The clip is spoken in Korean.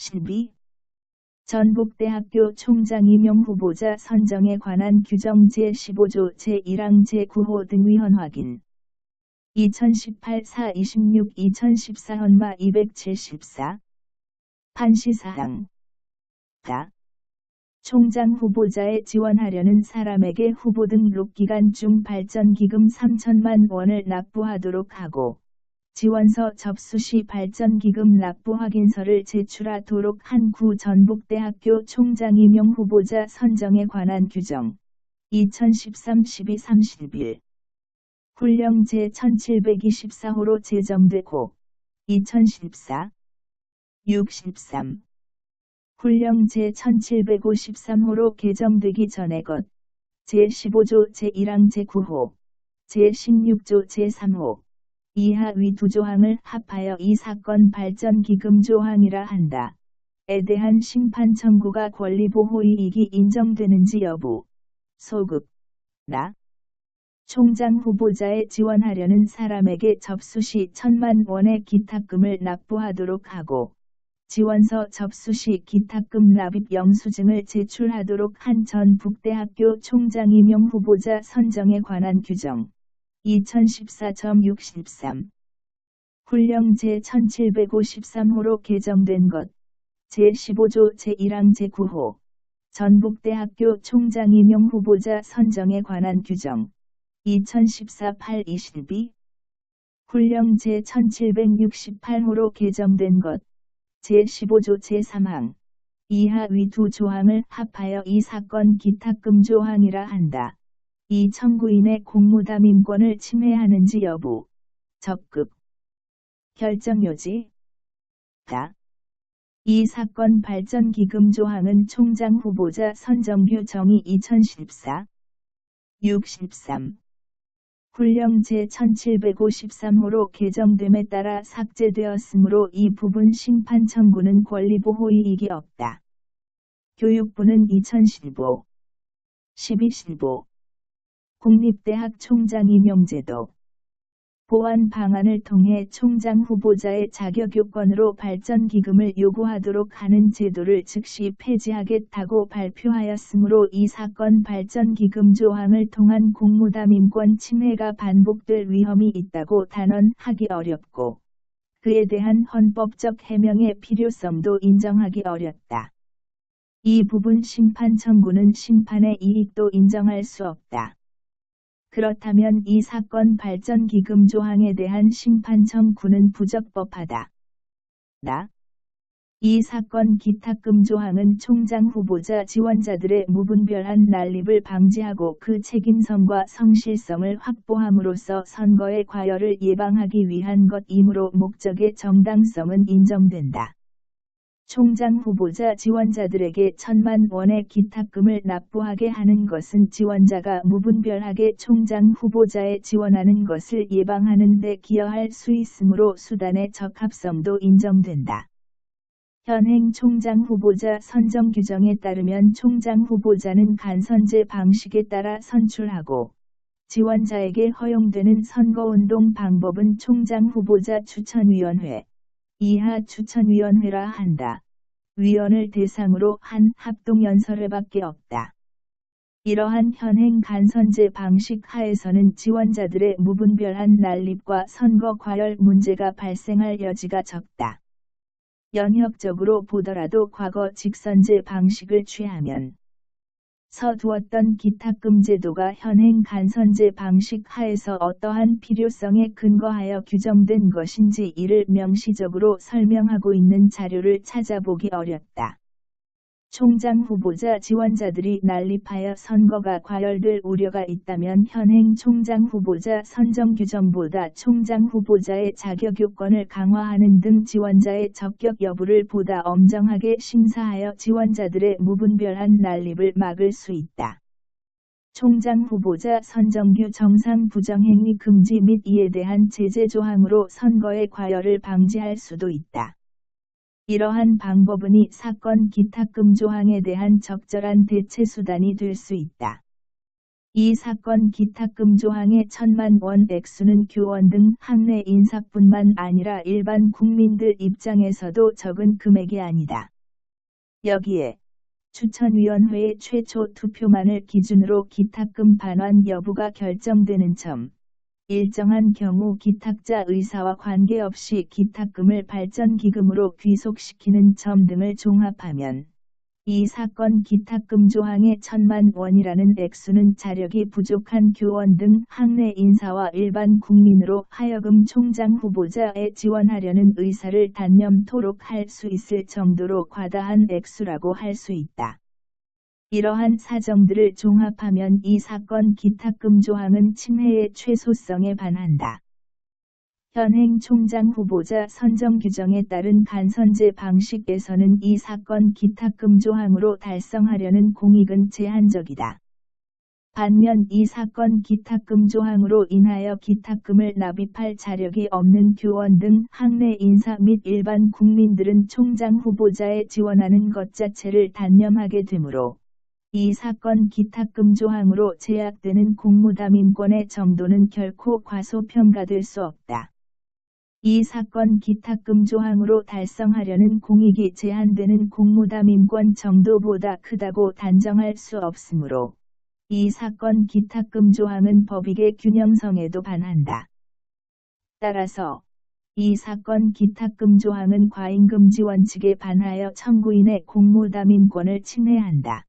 12. 전북대학교 총장 임용 후보자 선정에 관한 규정 제15조 제1항 제9호 등위헌 확인. 2018-426 2014 헌마 274. 판시사항. 다. 총장 후보자에 지원하려는 사람에게 후보 등록 기간 중 발전기금 3천만 원을 납부하도록 하고, 지원서 접수 시 발전기금 납부 확인서를 제출하도록 한 구 전북대학교 총장 임용 후보자 선정에 관한 규정. 2013-12-31. 훈령 제1724호로 제정되고, 2014. 63. 훈령 제1753호로 개정되기 전의 것. 제15조 제1항 제9호, 제16조 제3호. 이하 위 두 조항을 합하여 이 사건 발전기금 조항이라 한다. 에 대한 심판 청구가 권리보호이익이 인정되는지 여부. 소급. 나. 총장 후보자에 지원하려는 사람에게 접수 시 1천만 원의 기탁금을 납부하도록 하고, 지원서 접수 시 기탁금 납입 영수증을 제출하도록 한 전북대학교 총장 임용 후보자 선정에 관한 규정. 2014.63. 훈령 제1753호로 개정된 것. 제15조 제1항 제9호. 전북대학교 총장 임용 후보자 선정에 관한 규정. 2014-8-22. 훈령 제1768호로 개정된 것. 제15조 제3항. 이하 위 두 조항을 합하여 이 사건 기탁금 조항이라 한다. 이 청구인의 공무담임권을 침해하는지 여부. 적급. 결정요지. 다. 이 사건 발전기금 조항은 총장 후보자 선정 규정이 2014. 63. 훈령 제1753호로 개정됨에 따라 삭제되었으므로 이 부분 심판 청구는 권리보호이익이 없다. 교육부는 2015. 12.15. 국립대학 총장 임용제도 보완 방안을 통해 총장 후보자의 자격요건으로 발전기금을 요구하도록 하는 제도를 즉시 폐지하겠다고 발표하였으므로 이 사건 발전기금 조항을 통한 공무담임권 침해가 반복될 위험이 있다고 단언하기 어렵고, 그에 대한 헌법적 해명의 필요성도 인정하기 어렵다. 이 부분 심판 청구는 심판의 이익도 인정할 수 없다. 그렇다면 이 사건 발전기금 조항에 대한 심판 청구는 부적법하다. 나. 이 사건 기탁금 조항은 총장 후보자 지원자들의 무분별한 난립을 방지하고 그 책임성과 성실성을 확보함으로써 선거의 과열을 예방하기 위한 것이므로 목적의 정당성은 인정된다. 총장 후보자 지원자들에게 1천만 원의 기탁금을 납부하게 하는 것은 지원자가 무분별하게 총장 후보자에 지원하는 것을 예방하는 데 기여할 수 있으므로 수단의 적합성도 인정된다. 현행 총장 후보자 선정 규정에 따르면 총장 후보자는 간선제 방식에 따라 선출하고, 지원자에게 허용되는 선거운동 방법은 총장 후보자 추천위원회 이하 추천위원회라 한다. 위원을 대상으로 한 합동연설회밖에 없다. 이러한 현행 간선제 방식 하에서는 지원자들의 무분별한 난립과 선거 과열 문제가 발생할 여지가 적다. 연역적으로 보더라도 과거 직선제 방식을 취하면 서두었던 기탁금 제도가 현행 간선제 방식 하에서 어떠한 필요성에 근거하여 규정된 것인지 이를 명시적으로 설명하고 있는 자료를 찾아보기 어렵다. 총장 후보자 지원자들이 난립하여 선거가 과열될 우려가 있다면 현행 총장 후보자 선정 규정보다 총장 후보자의 자격요건을 강화하는 등 지원자의 적격 여부를 보다 엄정하게 심사하여 지원자들의 무분별한 난립을 막을 수 있다. 총장 후보자 선정규 정상 부정행위 금지 및 이에 대한 제재 조항으로 선거의 과열을 방지할 수도 있다. 이러한 방법은 이 사건 기탁금 조항에 대한 적절한 대체 수단이 될 수 있다. 이 사건 기탁금 조항의 1,000만 원 액수는 교원 등 학내 인사뿐만 아니라 일반 국민들 입장에서도 적은 금액이 아니다. 여기에 추천위원회의 최초 투표만을 기준으로 기탁금 반환 여부가 결정되는 점, 일정한 경우 기탁자 의사와 관계없이 기탁금을 발전기금으로 귀속시키는 점 등을 종합하면 이 사건 기탁금 조항의 1,000만 원이라는 액수는 자력이 부족한 교원 등 학내 인사와 일반 국민으로 하여금 총장 후보자에 지원하려는 의사를 단념토록 할 수 있을 정도로 과다한 액수라고 할 수 있다. 이러한 사정들을 종합하면 이 사건 기탁금 조항은 침해의 최소성에 반한다. 현행 총장 후보자 선정 규정에 따른 간선제 방식에서는 이 사건 기탁금 조항으로 달성하려는 공익은 제한적이다. 반면 이 사건 기탁금 조항으로 인하여 기탁금을 납입할 자력이 없는 교원 등 학내 인사 및 일반 국민들은 총장 후보자에 지원하는 것 자체를 단념하게 되므로 이 사건 기탁금 조항으로 제약되는 공무담임권의 정도는 결코 과소평가될 수 없다. 이 사건 기탁금 조항으로 달성하려는 공익이 제한되는 공무담임권 정도보다 크다고 단정할 수 없으므로 이 사건 기탁금 조항은 법익의 균형성에도 반한다. 따라서 이 사건 기탁금 조항은 과잉금지 원칙에 반하여 청구인의 공무담임권을 침해한다.